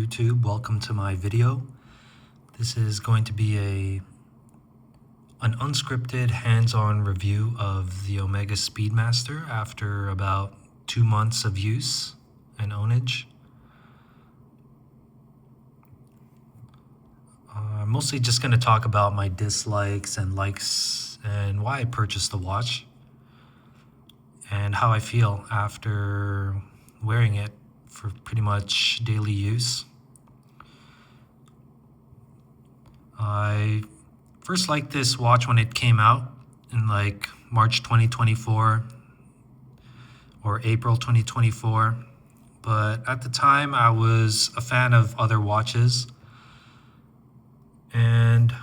YouTube, welcome to my video. This is going to be an unscripted hands-on review of the Omega Speedmaster after about 2 months of use and ownage. I'm mostly just going to talk about my dislikes and likes and why I purchased the watch and how I feel after wearing it for pretty much daily use. I first liked this watch when it came out in like March 2024 or April 2024, but at the time I was a fan of other watches, and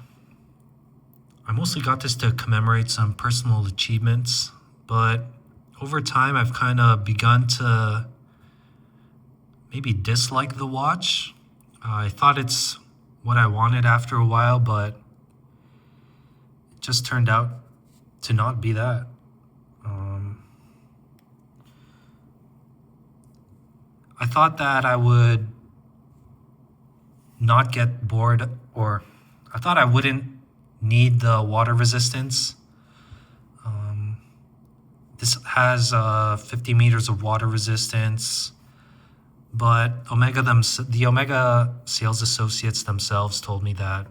I mostly got this to commemorate some personal achievements, but over time I've kind of begun to maybe dislike the watch. I thought it's what I wanted after a while, but it just turned out to not be that. I thought that I would not get bored, or I thought I wouldn't need the water resistance. This has 50 meters of water resistance, but the Omega sales associates themselves told me that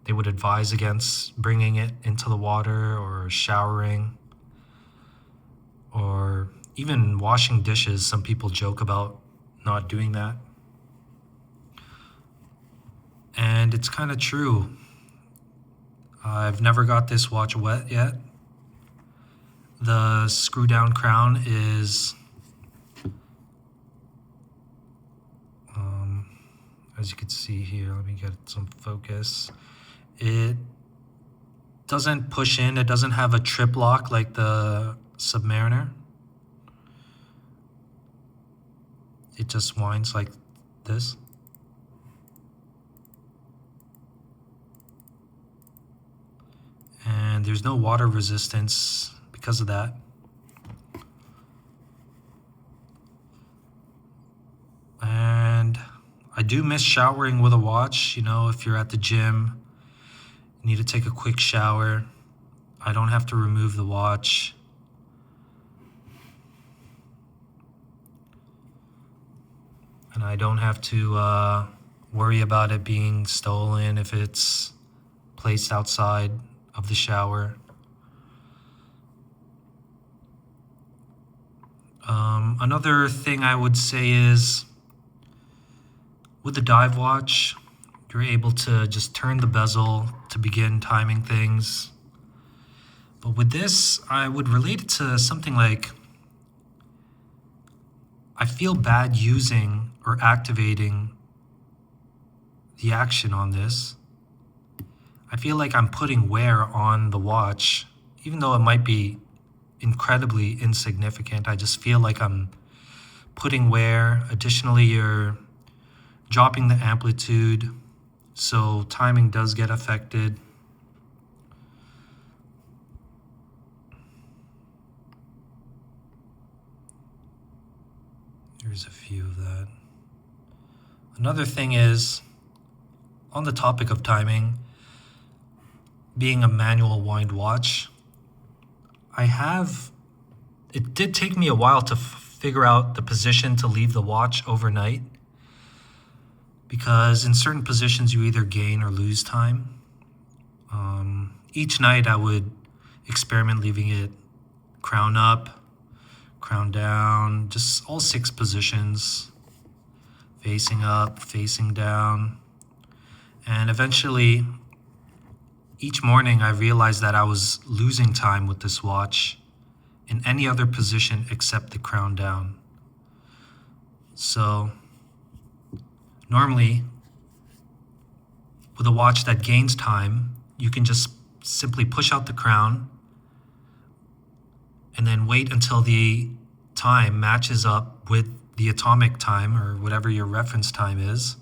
they would advise against bringing it into the water or showering or even washing dishes. Some people joke about not doing that. And it's kind of true. I've never got this watch wet yet. The screw down crown is, as you can see here, let me get some focus. It doesn't push in, it doesn't have a trip lock like the Submariner. It just winds like this. And there's no water resistance because of that. And I do miss showering with a watch. You know, if you're at the gym, you need to take a quick shower, I don't have to remove the watch. And I don't have to worry about it being stolen if it's placed outside of the shower. Another thing I would say is, with the dive watch, you're able to just turn the bezel to begin timing things. But with this, I would relate it to something like, I feel bad using or activating the action on this. I feel like I'm putting wear on the watch, even though it might be incredibly insignificant. I just feel like I'm putting wear. Additionally, you're dropping the amplitude, so timing does get affected. Here's a few of that. Another thing is, on the topic of timing, being a manual wind watch, it did take me a while to figure out the position to leave the watch overnight, because in certain positions you either gain or lose time. Each night I would experiment leaving it crown up, crown down, just all 6 positions, facing up, facing down. And eventually, each morning I realized that I was losing time with this watch in any other position except the crown down. So normally, with a watch that gains time, you can just simply push out the crown and then wait until the time matches up with the atomic time or whatever your reference time is,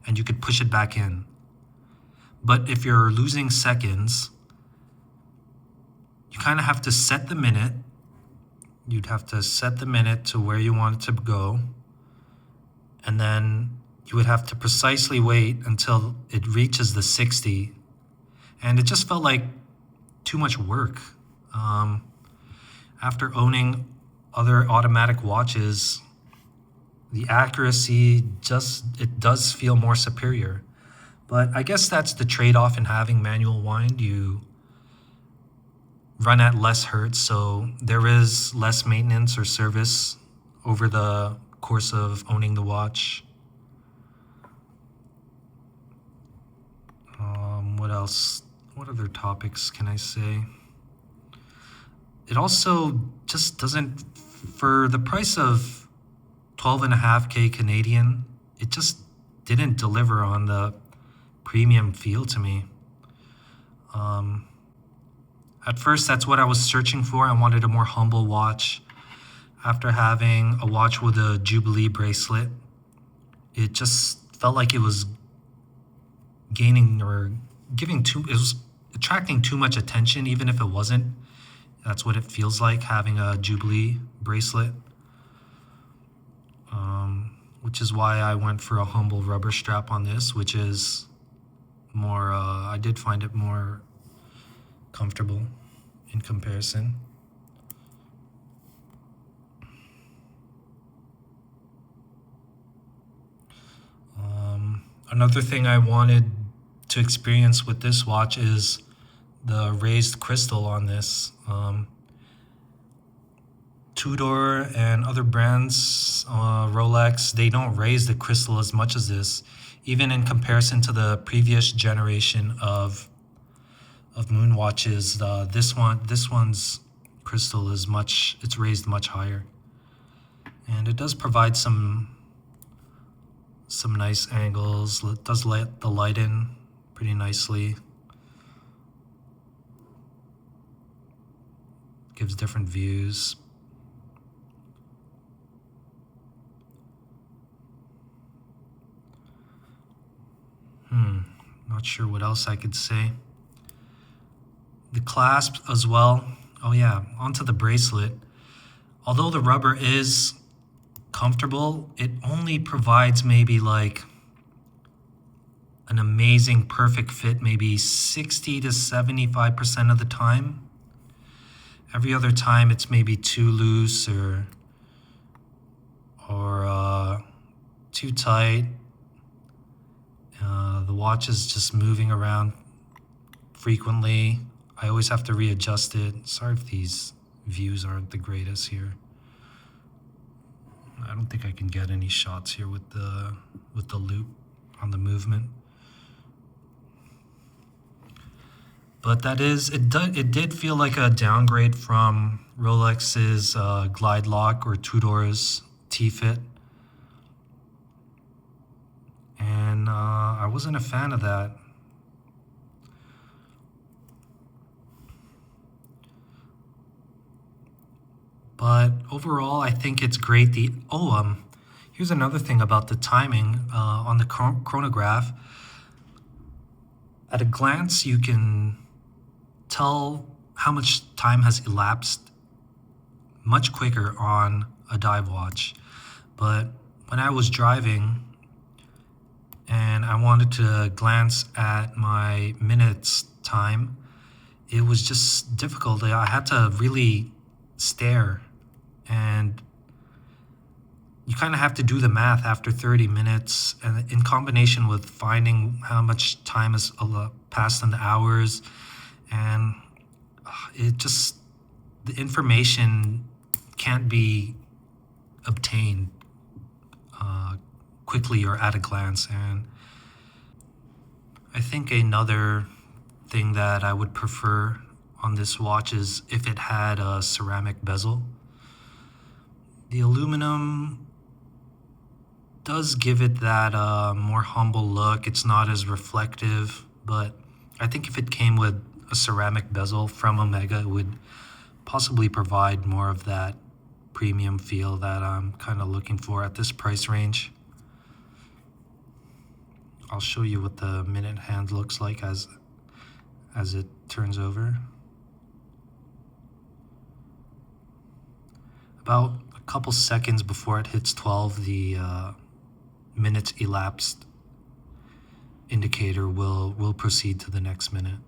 and you could push it back in. But if you're losing seconds, you kind of have to set the minute. You'd have to set the minute to where you want it to go, and then you would have to precisely wait until it reaches the 60. And it just felt like too much work. After owning other automatic watches, the accuracy it does feel more superior. But I guess that's the trade-off in having manual wind. You run at less hertz, so there is less maintenance or service over the course of owning the watch. What else? What other topics can I say? It also just doesn't, for the price of 12.5K Canadian, it just didn't deliver on the premium feel to me. At first, that's what I was searching for. I wanted a more humble watch. After having a watch with a Jubilee bracelet, it just felt like it was gaining or it was attracting too much attention, even if it wasn't. That's what it feels like, having a Jubilee bracelet. Which is why I went for a humble rubber strap on this, which is more, I did find it more comfortable in comparison. Another thing I wanted to experience with this watch is the raised crystal on this. Tudor and other brands, Rolex, they don't raise the crystal as much as this, even in comparison to the previous generation of Moonwatches. This one's crystal is it's raised much higher, and it does provide some nice angles. It does let the light in pretty nicely. Gives different views. Not sure what else I could say. The clasp as well. Oh yeah, onto the bracelet. Although the rubber is comfortable, it only provides maybe like an amazing perfect fit, maybe 60 to 75% of the time. Every other time it's maybe too loose or too tight. The watch is just moving around frequently. I always have to readjust it. Sorry if these views aren't the greatest here. I don't think I can get any shots here with the loop on the movement. But it did feel like a downgrade from Rolex's Glide Lock or Tudor's T-Fit. And I wasn't a fan of that. But overall, I think it's great. Here's another thing about the timing on the chronograph. At a glance, you can tell how much time has elapsed much quicker on a dive watch. But when I was driving and I wanted to glance at my minutes time, it was just difficult. I had to really stare, and you kind of have to do the math after 30 minutes, and in combination with finding how much time has passed in the hours, and the information can't be obtained quickly or at a glance. And I think another thing that I would prefer on this watch is if it had a ceramic bezel. The aluminum does give it that more humble look. It's not as reflective, but I think if it came with a ceramic bezel from Omega, it would possibly provide more of that premium feel that I'm kind of looking for at this price range. I'll show you what the minute hand looks like as it turns over. About a couple seconds before it hits 12, the minutes elapsed indicator will proceed to the next minute.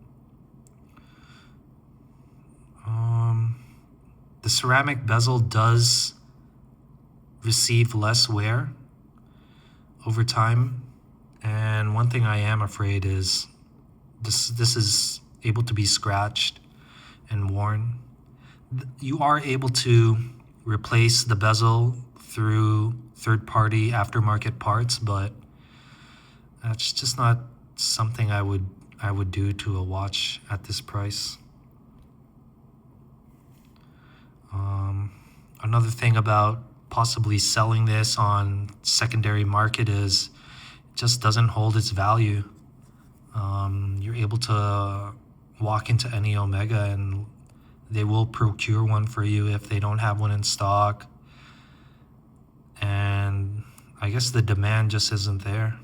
The ceramic bezel does receive less wear over time, and one thing I am afraid is this is able to be scratched and worn. You are able to replace the bezel through third-party aftermarket parts, but that's just not something I would do to a watch at this price. Another thing about possibly selling this on secondary market is it just doesn't hold its value. You're able to walk into any Omega and they will procure one for you if they don't have one in stock. And I guess the demand just isn't there.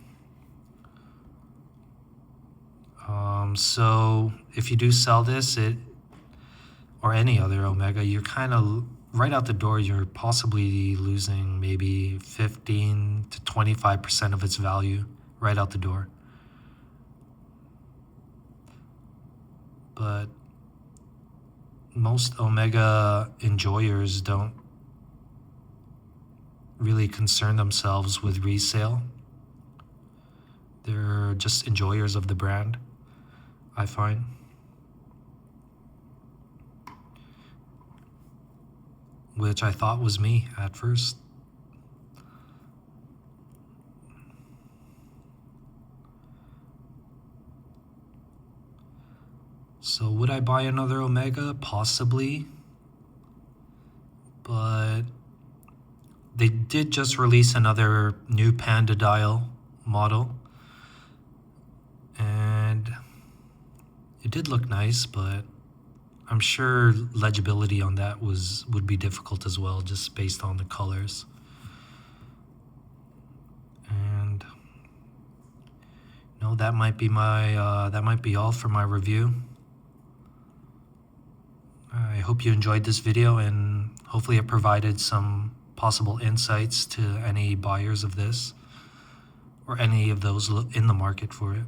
So if you do sell this, or any other Omega, you're kind of right out the door, you're possibly losing maybe 15 to 25% of its value right out the door. But most Omega enjoyers don't really concern themselves with resale. They're just enjoyers of the brand, I find. Which I thought was me at first. So would I buy another Omega? Possibly. But they did just release another new Panda dial model. And it did look nice, but I'm sure legibility on that would be difficult as well, just based on the colors. And no, that might be all for my review. I hope you enjoyed this video, and hopefully it provided some possible insights to any buyers of this or any of those in the market for it.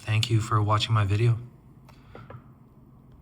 Thank you for watching my video.